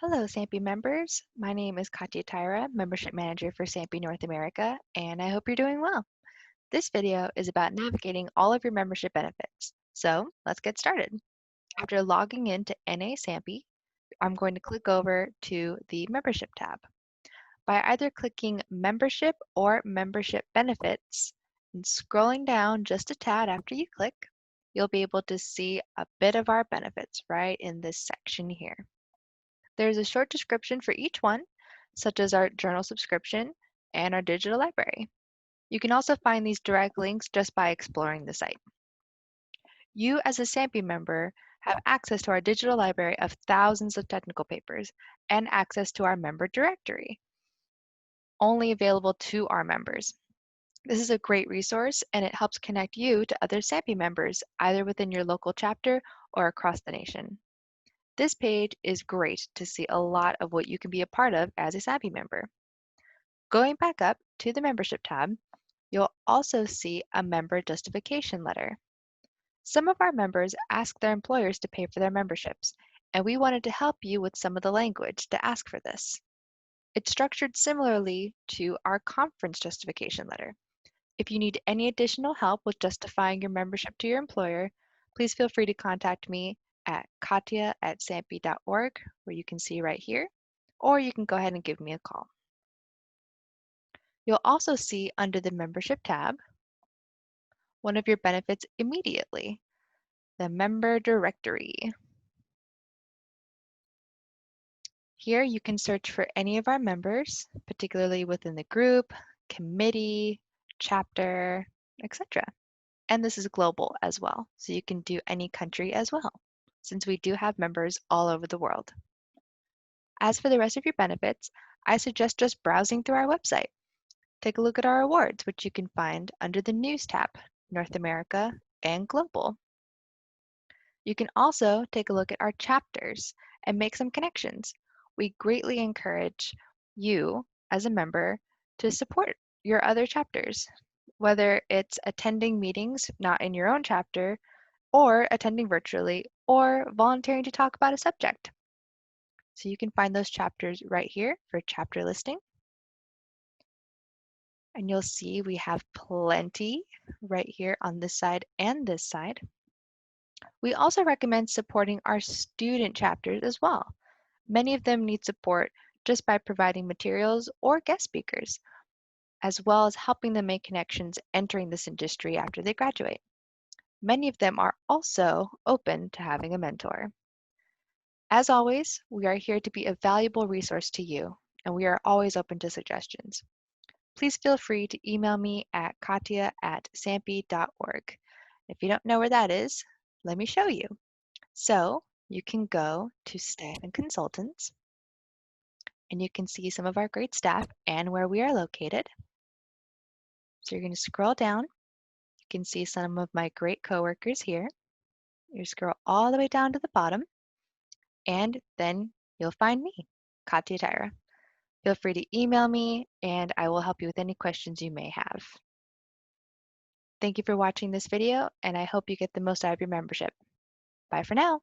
Hello, SAMPE members. My name is Katya Tyra, Membership Manager for SAMPE North America, and I hope you're doing well. This video is about navigating all of your membership benefits. So let's get started. After logging into NA SAMPE, I'm going to click over to the Membership tab. By either clicking Membership or Membership Benefits and scrolling down just a tad after you click, you'll be able to see a bit of our benefits right in this section here. There's a short description for each one, such as our journal subscription and our digital library. You can also find these direct links just by exploring the site. You, as a SAMPE member, have access to our digital library of thousands of technical papers and access to our member directory, only available to our members. This is a great resource and it helps connect you to other SAMPE members, either within your local chapter or across the nation. This page is great to see a lot of what you can be a part of as a SAMPE member. Going back up to the Membership tab, you'll also see a member justification letter. Some of our members ask their employers to pay for their memberships, and we wanted to help you with some of the language to ask for this. It's structured similarly to our conference justification letter. If you need any additional help with justifying your membership to your employer, please feel free to contact me at katya@sampe.org, where you can see right here, or you can go ahead and give me a call. You'll also see under the Membership tab one of your benefits immediately, the Member Directory. Here you can search for any of our members, particularly within the group, committee, chapter, etc. And this is global as well, so you can do any country as well, since we do have members all over the world. As for the rest of your benefits, I suggest just browsing through our website. Take a look at our awards, which you can find under the News tab, North America and Global. You can also take a look at our chapters and make some connections. We greatly encourage you as a member to support your other chapters, whether it's attending meetings not in your own chapter, or attending virtually, or volunteering to talk about a subject. So you can find those chapters right here for chapter listing. And you'll see we have plenty right here on this side and this side. We also recommend supporting our student chapters as well. Many of them need support just by providing materials or guest speakers, as well as helping them make connections entering this industry after they graduate. Many of them are also open to having a mentor. As always, we are here to be a valuable resource to you, and we are always open to suggestions. Please feel free to email me at katya@sampe.org. If you don't know where that is, let me show you. So you can go to Staff and Consultants, and you can see some of our great staff and where we are located. So you're going to scroll down. You can see some of my great coworkers here. You scroll all the way down to the bottom, and then you'll find me, Katya Tyra. Feel free to email me, and I will help you with any questions you may have. Thank you for watching this video, and I hope you get the most out of your membership. Bye for now.